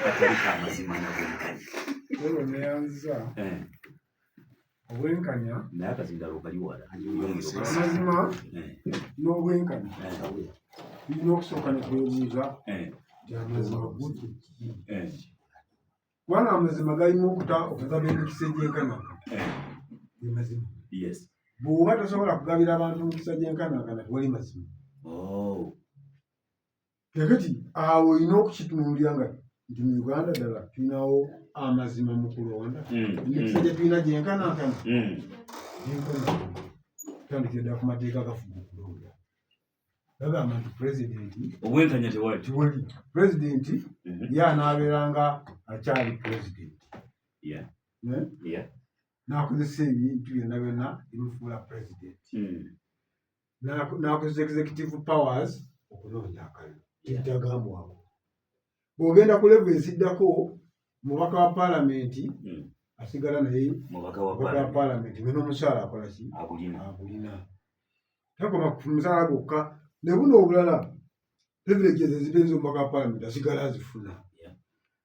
katali ka mazima na bwenkanya. Wewe neyanza. Obwenkanya. Naye akazindalo kali wala. Amazima n'obwenkanya. Birina okusooka ne twebuuza nti amazima gute. Kubanga amazima galina okugaba emikisa egyenkanakana. Mazima. Yes. Bw'oba tosobola kugabira abantu emikisa gyenkanakana tewali mazima. Kakati awo olina okukitunuulira nga nti mu Uganda ddala tulinawo amazima mu kulonda. Emikisa gye tulina gyenkanakana. Tutandikira ddala ku mateeka gafuga okulonda. Bagamba nti pulezidenti obwenkanya tewali. Pulezidenti ye anaabeeranga akyali pulezidenti. N'akozesa ebintu byonna byonna ebifuula pulezidenti. N'akozesa executive powers okunoonya akalulu. Kitagambwako. Bw'ogenda ku level esiddako mubaka wa paalamenti asigala naye mubaka wa paalamenti we n'omukyala akola ki? Agulina. Takoma ku mukyala gwokka ne buno obulala privileges ezibenza omubaka wa paalamenti asigala azifuna.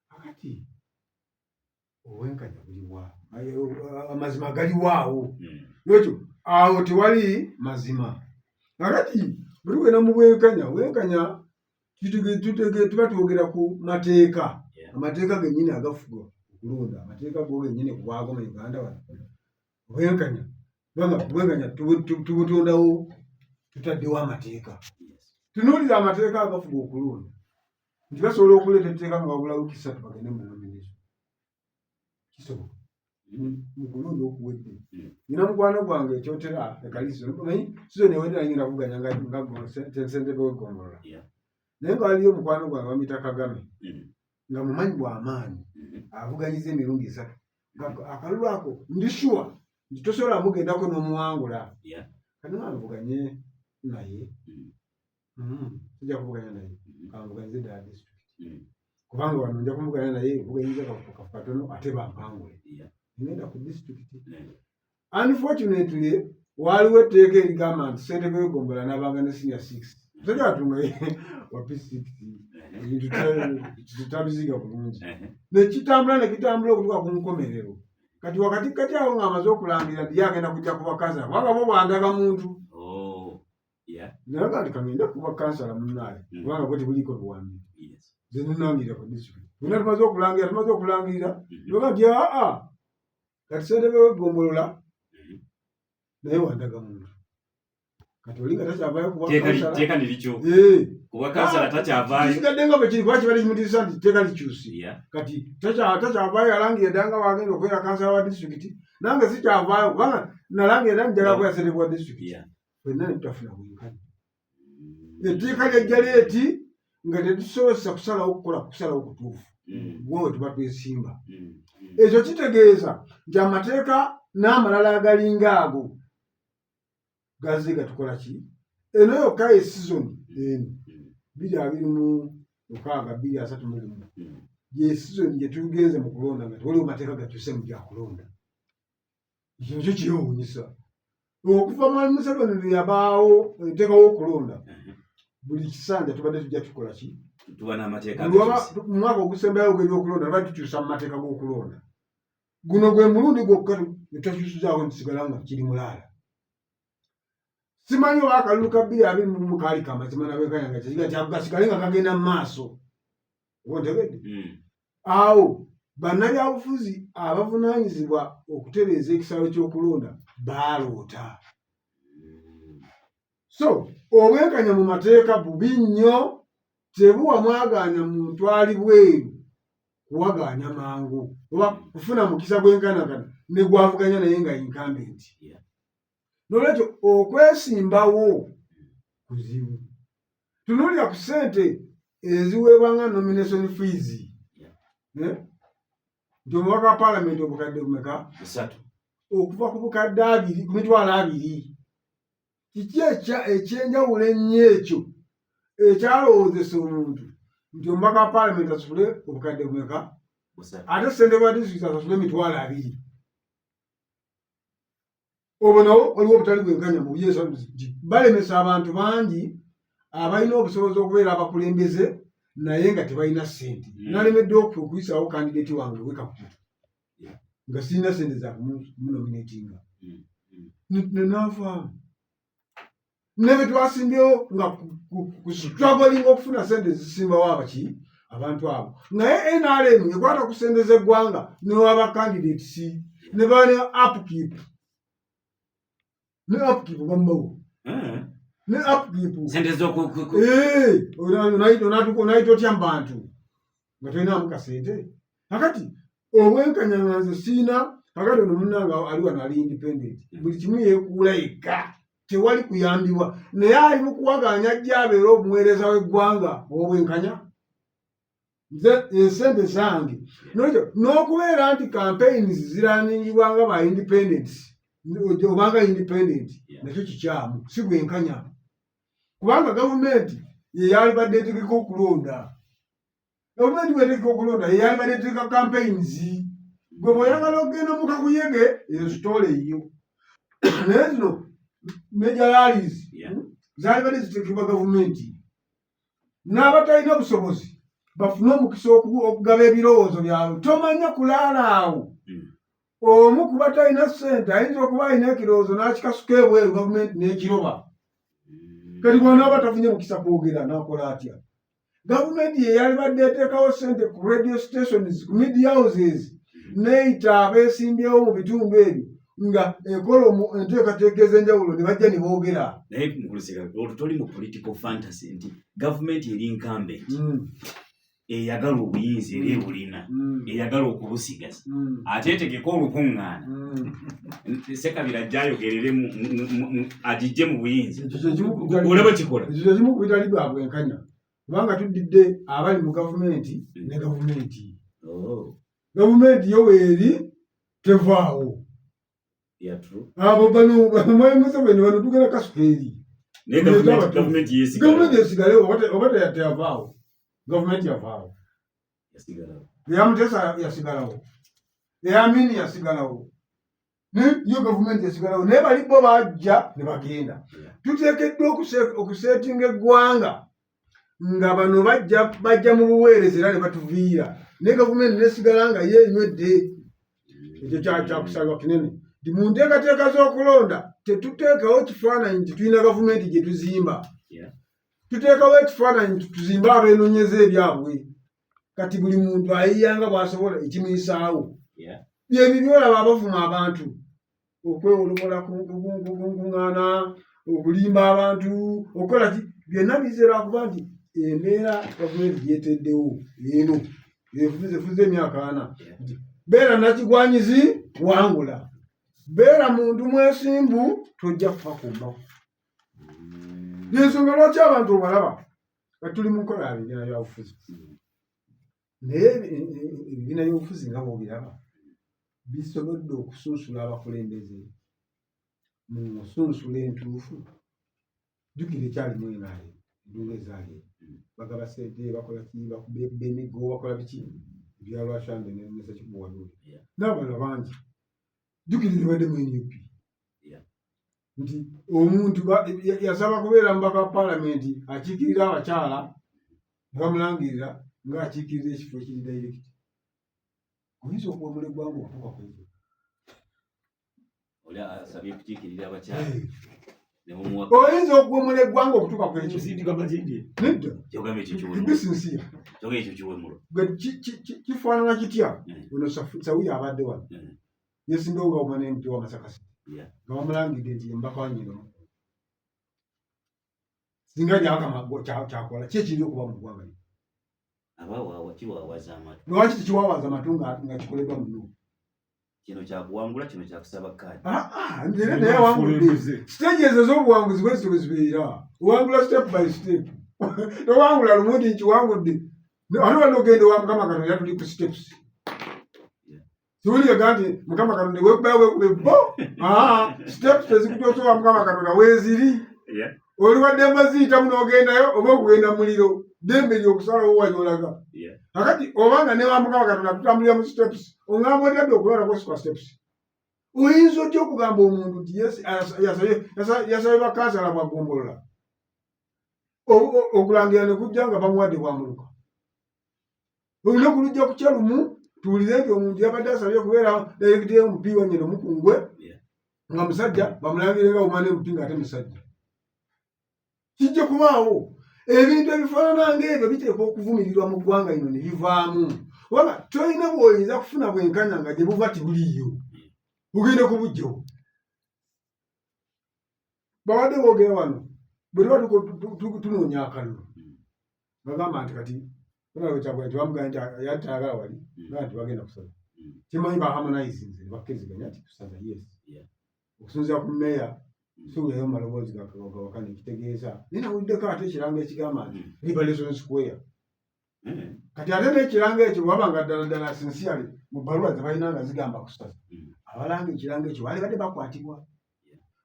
Akati obwenkanya buliwa, amazima galiwaawo. Lwekyo awo tewali mazima. Akati buli wena mu bwenkanya tuba twogera ku mateeka. Amateeka gennyini agafuga okulonda. Amateeka go gennyini kubaago mu Uganda wano. Obwenkanya. Obwenkanya tubutondawo tutaddewo amateeka. Tunuulira amateeka agafuga okulonda. Nti basobola okuleeta etteeka nga wabulawo kisatu bagende mu nomination. Kisoboka. Mu kulonda okuwedde. Nina mukwano gwange ekyotera ekaliso. Sizo newedera nyina kuganya nga ssentebe w'eggombolola. Naye nga waliyo mukwano gwange bamuyita Kagame. Nga mumanyi bw'amaanyi. Avuganyiza emirundi 3. Akalulu ako ndi sure nti tosobola mugendako n'omuwangula. Kati nvuganye naye. Sijja kuvuganya naye. Kanvuganyize ddala disitulikiti. Kubanga wano nja kumuvuganya naye vuganyiza kafu katono ate bampangule. Ngenda ku disitulikiti. Unfortunately, waliwo etteeka erigamba nti ssentebe w'eggombolola n'abanga ne senior 6. Musajja watunga wa P60 ebintu tutabiziga bulungi. Ne kitambula okutuuka ku nkomerero. Kati wakati kati awo ng'amaze okulangira nti yagenda kujja kuba kansala kubanga bo bwandaga muntu. Naye kati kagende kuba kansala munnaye kubanga bwe tebuliiko luwambi. Nze nunangira ku disitulikiti. Bonna tumaze okulangirira tuga nti kati ssentebe w'eggombolola naye wandaga muntu. Kati oli nga takyavaayo kuba kansala. Teeka nirikyo. Kuba kansala takyavaayo. Kisigadde nga bwe kiri kuba kibali kimutiisa nti teeka likyusi. Kati takyavaayo alangirira ddala nga wagenda okubeera kansala wa disitulikiti. Nange sikyavaayo kubanga nalangirira ddala njagala kubeera ssentebe wa disitulikiti. Fenna ne tutafuna bwenkanya. Etteeka lyajja leeti nga tetusobozesa kusalawo kutuufu. Gwe tuba twesimba. Ekyo kitegeeza nti amateeka n'amalala agalinga ago gazze gatukola ki? Eno yokka ye season eno 2026 2031 ye season gye tugenze mu kulonda nga tewaliwo mateeka gakyuse mu byakulonda. Ekyo kyewuunyisa. Okuva mu Museveni lwe yabaawo etteeka w'okulonda buli kisanja tubadde tujja tukola ki? Tuba n'amateeka agakyuse. Mu mwaka ogusembayo gw'ebyokulonda tuba tukyusa mu mateeka g'okulonda. Guno gwe mulundi gwokka ne twakyusizaawo ntisigala nga kiri mulaala. Simanyi oba akalulu ka 2020 kaali kamazima nabwenkanya nga kyekiga gasigale nga kagenda mu maaso. Ontegedde? Awo bannabyabufuzi abavunaanyizibwa okutereeza ekisalo ky'okulonda baaloota. So obwenkanya mu mateeka bubi nnyo, tebuwa mwagaanya muntu ali bweru kuwagaanya mangu oba kufuna mukisa gwenkanakana ne gwavuganya naye nga incumbent. Nolwekyo okwesimbawo kuzibu. Tunuulira ku ssente eziweebwa nga nomination fees. Nti omubaka wa paalamenti obukadde bumeka? 3. Okuva ku bukadde 2 ku mitwalo 2. Kiki ekyenjawulo ennyo ekyo ekyalowoozesa omuntu nti omubaka wa paalamenti asasule obukadde bumeka? 3. Ate ssentebe wa disitulikiti asasule emitwalo 2. Obwo nawo waliwo obutali bwenkanya mu balemesa abantu bangi abalina obusobozi okubeera abakulembeze naye nga tebalina ssente nalemedde okuyisawo kandidate wange wekakutu nga sirina ssente za kumunominatinga nenavaamu nebe twasimbyewo nga kustruggling okufuna ssente zisimbawo abaki abantu abo naye NRM ekwata ku ssente z'eggwanga newaba candidates ne bane upkeep bambawo ne upkeep sente z'oku onaita otya mu bantu nga tolinamu kasente akati obwenkanya nze siina akati ono munnanga ali wano ali independent buli kimu yeekuula yekka tewali kuyambibwa naye ali mu kuwaganya ajja abeera omuweereza w'eggwanga obwenkanya ensente zange n'okubeera nti campaigns ziraningibwanga ba independents obanga independent nakyo kikyamu si bwenkanya kubanga gavumenti yeyalibadde etegeka okulonda gavumenti bwetegeka okulonda yeyalibadde etegeka campaigns gwe bw'oyagala okugenda mu kakuyege eyo sitole eyo naye zino major rallies zalibadde zitekebwa gavumenti n'abatalina busobozi bafune omukisa okugaba ebirowoozo byabwe tomanya kulaala awo omu kuba talina ssente ayinza okuba alina ekirowoozo n'akikasuka ebweru gavumenti n'ekiroba kati bw'anaaba tafunye mukisa kwogera n'akola atya gavumenti yeyalibadde eteekawo ssente ku radio stations ku media houses n'eyita abeesimbyewo mu bitundu ebyo nga ekola enteekateeka ez'enjawulo ne bajja ne boogera naye mukulusika toli mu political fantasy nti gavumenti eri incumbent eyagala obuyinza era ebulina eyagala okubusigaza ate etegeka olukuŋŋaana Ssekabira ajja ayogerere agijje mu buyinza olaba kikola ekyo kyekimu ku bitali bwa bwenkanya kubanga tuddidde abali mu gavumenti ne gavumenti gavumenti yo weeri tevaawo abo bano Mwai Museveni bano tugenda kasuka eri gavumenti yesigalewo oba teyavaawo gavumenti yavaawo eya Mutesa yasigalawo eya Amini yasigalawo yo gavumenti yasigalawo naye bali bo bajja ne bagenda tuteekeddwa okuseetinga eggwanga nga bano bajja mu buweereza era ne batuviira naye gavumenti nesigala nga yeenywedde ekyo kyakusalwa kinene nti mu nteekateeka z'okulonda tetuteekawo kifaananyi nti tulina gavumenti gye tuzimba tuteekawo ekifaananyi nti tuzimbe abeenoonyeza ebyabwe kati buli muntu ayiyanga bw'asobola ekimuyisaawo byebyo byolaba abavuma abantu okwewolobola kunkuŋŋaana okulimba abantu okukola ki byonna bizeera kuba nti embeera gavumenti gyeteddewo eno efuze emyaka 4 beera nakigwanyizi wangula beera muntu mwesimbu tojja kufa kumbako yensonga lwaki abantu obalaba kati tuli mu nkola yabibiina byabufuzi naye ebibiina by'obufuzi nga bw'obiraba bisobodde okusunsula abakulembeze mu nsunsula entuufu jjukira ekyalimu enaale enduulu ezaali bagaba ssente bakola ki bakuba emigo bakola biki ebyalwashambe nesekikuwadule n'abalala bangi jjukira ebibadde mu NUP nti omuntu yasaba kubeera mubaka wa paalamenti akiikirira abakyala ne bamulangirira ng'akiikirira ekifo ekiri direct oyinza okuba muleggwanga okutuuka ku ekyo oli asabye kukiikirira abakyala oyinza okuba muleggwanga okutuuka ku ekyo nedda bisinsiya kifaanana kitya ono Sawuya abadde wano yesingawo nga omwana emiti w'amasakasi nga bamulangidde nti embaka wanyino singa kyakola ki ekiri okuba mu ggwanga lwaki tekiwawaza amatu nga kikoleddwa muno kino kyakuwangula kino kyakusaba kaadi naye awanguludde siteegi ezo ez'obuwanguzi bwezito bwezibeera owangula step by step towangula lumu nti nkiwangudde ate wali ogenda owa Mukama Katonda era tuli ku steps siwuliraga nti Mukama Katonda wekube bo steps tezikutuusa owa Mukama Katonda weeziri oli wadde maziyita munogendayo oba okugenda muliro dembe lyokusalawo wanyolaga akati obanga ne wa Mukama Katonda tutambulira mu steps ongamba otadde okulwala kwa steps oyinza otya okugamba omuntu nti yasabe bakansala bwagombolola okulangira ne kujja nga bamuwadde bwamuluka olunaku lujja kukya lumu tuwulire nti omuntu yabadde asabye kubeera dayirekiti y'omupi wanyina Mukungwe nga musajja bamulangire nga omwana emupi ng'ate musajja. Kijja kubaawo ebintu ebifaanana ng'ebyo biteekwa okuvumirirwa mu ggwanga lino ne bivaamu. Kubanga tolina bw'oyinza kufuna bwenkanya nga gye buva tibuliiyo, bugende kubujjawo. Babadde boogera wano bwe tuba tunoonya akalulu bagamba nti kati nti bamugamba nti yali tayagala wali nga nti bagenda kusaza. Kimanyi baharmonizinze ne bakkiriziganya nti tusaza yes. Okusinziira ku mmeeya suulayo mu maloboozi gawakane kitegeeza naye nawuliddeko ate ekirango ekigamba nti Liberation Square. Kati ate n'ekirango ekyo bwabanga ddala sinsiale mu bbaluwa ze balina nga zigamba kusaza, abalanga ekirango ekyo baali badde bakwatibwa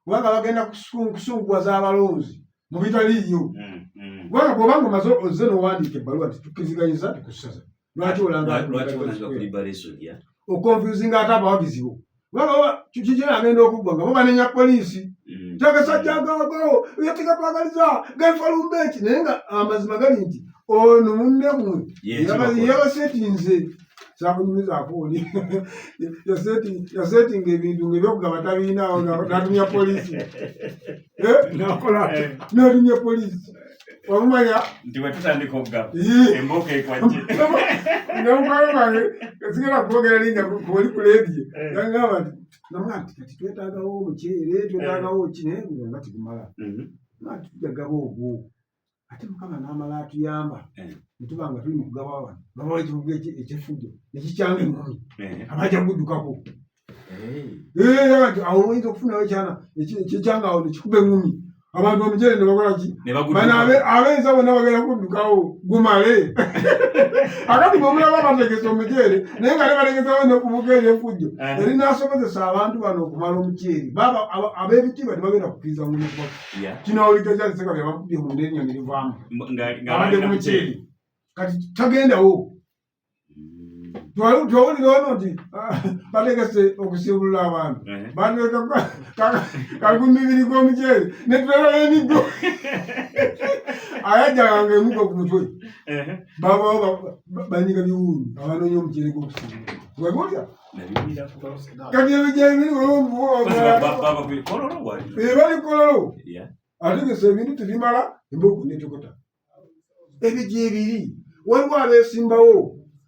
kubanga bagenda kusunguwaza abalonzi mu bitaliiyo. Kubanga bw'obanga omaze ozze n'owandiika ebbaluwa nti tukkiziganyiza nti kusaza, lwaki olanga ku Liberation okonfuzinga ate abawagizi bo. Kubanga kiki agenda okuggwa nga bo banenya poliisi tagasajja agawagawo yategatwagaliza gaifalumbeeki, naye nga amazima gali nti ono munne mmwe yabasetinze sakunyumizaako oli yasetinga ebintu ng'ebyokugaba tabiinaawo n'atumya poliisi n'atumya poliisi. Wamumanya nti bwe tutandika okugaba embooko ekwajje namukalo wange kasigala kwogera linnya kuoli ku leediyo yangamba nti namwa nti kati twetaagawo omuceere twetaagawo kine nga tigumala nga tujagaba ogwo ate Mukama n'amala atuyamba ne tuba nga tuli mu kugaba wano babawo ekivuga ekyefujjo nekikyanga eŋŋumi abajja kuguddukako. Nti awo oyinza okufunawo ekyekyanga awo nekikuba eŋŋumi abantu omuceere ne bakola ki abenza bonna bagenda kuddukawo gumale. Akati bw'omulaba bategesa omuceere naye nga ne bategesawo n'okuvuga ebyefujjo eri n'asobozesa abantu bano okumala omuceere ab'ebitiibwa tebagenda kukkiriza muntu kuba kino awulika kyaliseka byabakubye mu ndenya ne livaamu abadde ku muceere kati tagendawo. Twawulira ono nti bategese okusiibulula abantu baneka kakumi bibiri g'omuceere ne tulala emiggo ayajjanga emiggo ku mutwe babawo banyiga biwundu abanoonya omuceere gw'okusiibula wagulya kati ebijja ebiri bali kololo ategese ebintu tebimala embooku netokota ebijja ebiri waliwo abeesimbawo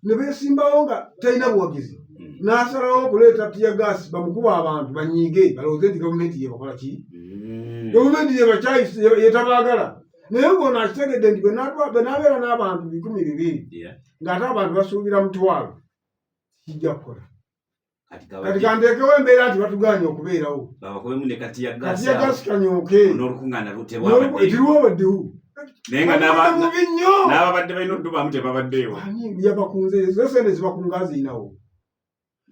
ne beesimbawo nga talina buwagizi n'asalawo okuleeta tiyagaasi bamukuba abantu banyiige balowooze nti gavumenti yebakola ki gavumenti yebakyayise yetabaagala. Naye ng'ono akitegedde nti bwe n'abeera n'abantu 200 ng'ate abantu basuubira mutwalo kijja kukola. Kati kanteekewo embeera nti batugaanye okubeerawo katiyagaasi kanyooke tiriwobaddewo n'ababadde balina oddubamu tebabaddeewo yabakunze esente zibakunga ziinawo.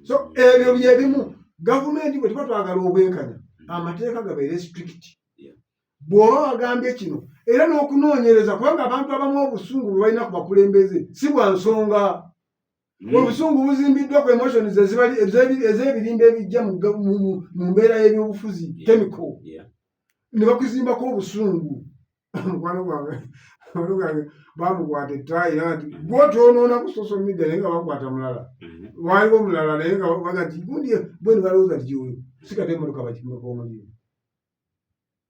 So ebyo byebimu gavumenti bwe tuba twagala obwenkanya amateeka gabeere strict. Bw'oba wagambye kino era n'okunoonyereza kubanga abantu abamu obusungu bwe balina ku bakulembeze si bwa nsonga. Obusungu buzimbiddwa ku emotions ez'ebirimba ebijja mu mbeera y'ebyobufuzi chemical ne bakuzimbako obusungu. Mukwano gwange bamukwata ettayira nti gwotoonoona ku social media naye nga bakwata mulala waaliwo mulala naye nga baga nti gundi bwe ne balowooza nti oyo sikate emmotoka bakimuleka omuliro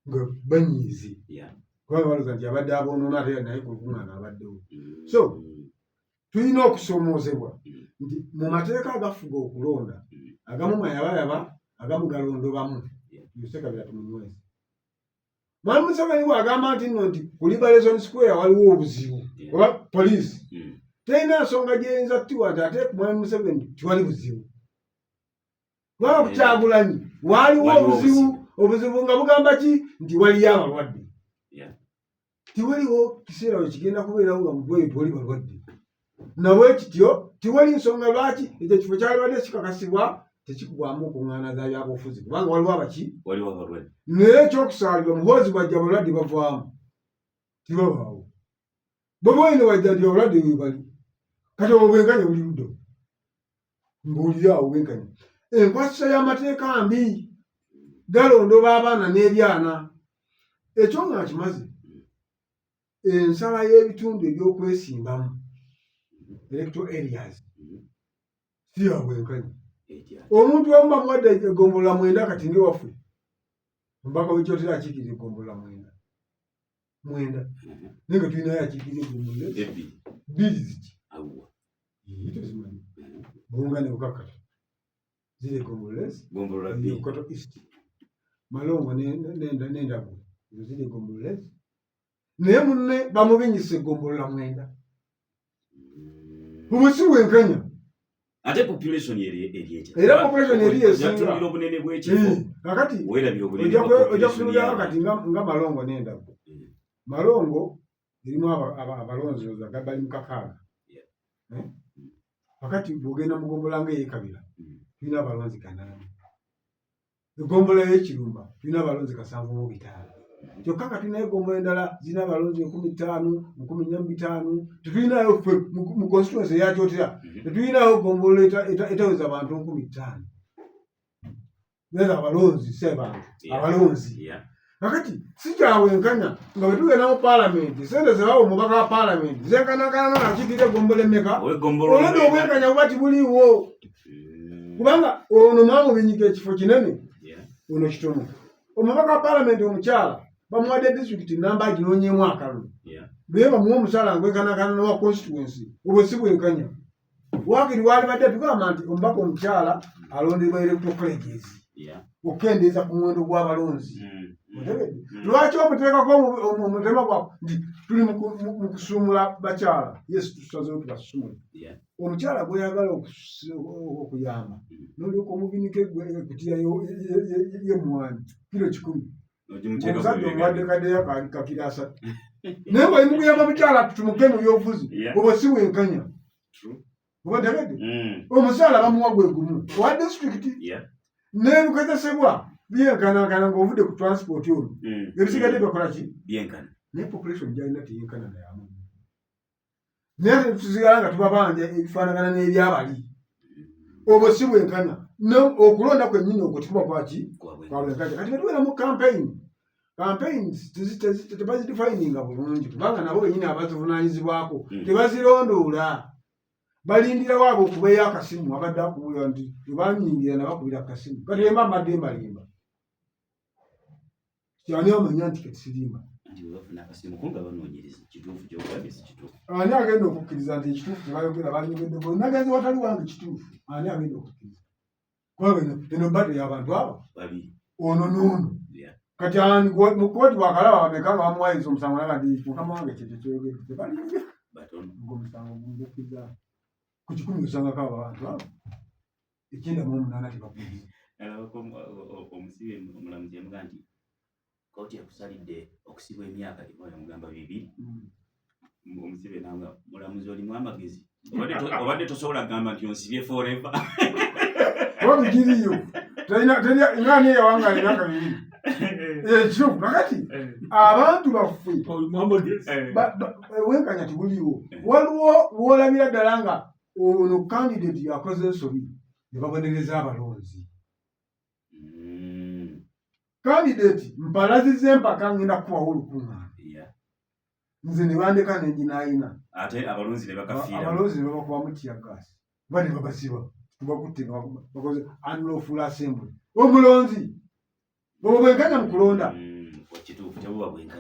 nga banyiizi kubanga balowooza nti abadde aboonoona ate naye ku lukuŋŋaana abaddewo. So tulina okusomoozebwa nti mu mateeka agafuga okulonda agamu mayabayaba agamu galondobamu yosekabira tumunywezi. Mwalimu Museveni bw'agamba nti nno nti ku Liberation Square waliwo obuzibu oba poliisi terina nsonga gyeyinza ttiwa nti ate ku Mwalimu Museveni tiwali buzibu. Kubanga ku Kyagulanyi waaliwo obuzibu nga bugamba ki nti waliyo abalwadde. Tiwaliwo kiseera we kigenda kubeerawo nga mugweyo tiwali balwadde. Nabwe kityo tiwali nsonga lwaki ekyo kifo kyalibadde kikakasibwa tekikugwamu okuŋŋaana za byabufuzi kubanga waliwo abalwadde. Naye ekyokusaalirwa muhoozi bwajja abalwadde bavaamu tibabaawo. Bobi wajja nti abalwadde we bali kati obwenkanya buli luddo mbuulira obwenkanya. Enkwasisa y'amateeka mbi galondoba abaana n'ebyana. Ekyo nga kimaze ensala y'ebitundu eby'okwesimbamu electoral areas si yabwenkanya. Omuntu wamu bamuwadde eggombolola mwenda kati ngewaffe omubaka w'ekyotera akiikirira eggombolola mwenda naye nga tulinayo akiikirira eggombolola bbiri ziki tozimanyi Bunga ne Bukakata ziri eggombolola Koto East Malongo n'Endagula ziri eggombolola naye munne bamubinyisa eggombolola mwenda obusi bwenkanya ate population eri era population eri esinga obunene bw'ekifo kakati weerabira ojja kutunulira kati nga Malongo n'Endagula Malongo erimu abalonzi bali mu kakaaga wakati bw'ogenda mu ggombolola ng'eyekabira tulina abalonzi 8 eggombolola y'Ekirumba tulina abalonzi 705 kyokka nga tulinayo eggombolola endala zirina abalonzi 15,000 15,500 tetulinayo ffe mu constituency eyakyotera tetulinayo ggombolola etaweza abantu 5,000 neza abalonzi si abantu abalonzi kakati si kyabwenkanya nga bwe tugenda mu paalamenti sente ze bawa omubaka wa paalamenti zenkanakana nakiikirira eggombolola emmeka olwedde obwenkanya buba tibuliiwo kubanga ono mwamubinyika ekifo kinene ono kitono omubaka wa paalamenti omukyala bamuwadde disitulikiti namba ginoonyeemu akalulu naye bamuwa omusaala ngwenkanakana n'owa constituency obwo si bwenkanya wakiri waali badde tugamba nti omubaka omukyala alonderwa electoral colleges okukendeeza ku muwendo gw'abalonzi lwaki omuteekako omutema gwako nti tuli mu kusuumula bakyala yesu tusazeewo tubasumule omukyala gweyagala okuyamba nolyoka omubinika ekutiya y'emwanyi kilo 100 omusajja omuwadde kadeya kakira 3 naye nga imukuyamba mukyala tutumuke mu byobufuzi obwo si bwenkanya oba ntegedde omusaala bamuwa gwe gumu owa disitulikiti n'ebikozesebwa byenkanakana ng'ovudde ku transport ono ebisigadde byakola ki byenkana naye population gyalina teyenkana nayamu naye tusigala nga tubabanja ebifaanagana n'ebyabali obwo si bwenkanya okulonda kwennyini okwo tikuba kwaki kwabwenkanya kati betubeera mu campaigns tebazidefaininga bulungi kubanga nabo benyini abazivunaanyizibwako tebazirondoola balindira waabo okubeeyo akasimu abadde akubulira nti ebanyingira nabakubira akasimu kati emba mbadde mbalimba kyani omanya nti ketisirimba ani agenda okukkiriza nti ekituufu tebayogera banyogedde nagenzi watali wange kituufu ani agenda okukkiriza kubanga eno bbato y'abantu abo ono n'ono kati mu kooti bwakalaba bameka nga bamuwayiza omusango naga nti mukama wange kyekyo kyoyogedde tebalinze ng'omusango gumukkiriza ku 10 osangako abo abantu abo 98 tebakkiriza omusibe omulamuzi yamuga nti kooti yakusalidde okusibwa emyaka yamugamba 2 omusibe nanga mulamuzi olimu amagezi obadde tosobola kugamba nti onsibye forever wabigiriyo ngani eyawangala emyaka 2 ekyo kakati abantu baffe wenkanya tibuliwo waliwo bwolabira ddala nga ono candidate yakoze ensobi ne babonereza abalonzi candidate mpalaziza empaka ngenda kubawo olukuŋŋaana nze ne bandeka nenjinaayina ate abalonzi ne bakafiira abalonzi ne babakubamu tiyagasi kuba ne babasiba tubakutte bakoze unlawful assembly omulonzi obwo bwenkanya mu kulonda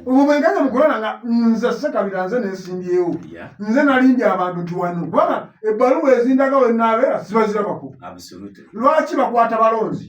obwo bwenkanya mu kulonda nga nze Ssekabira nze nensimbyewo nze nalimbye abantu nti wano kubanga ebbaluwa ezindaga we naabeera sibazirabako lwaki bakwata balonzi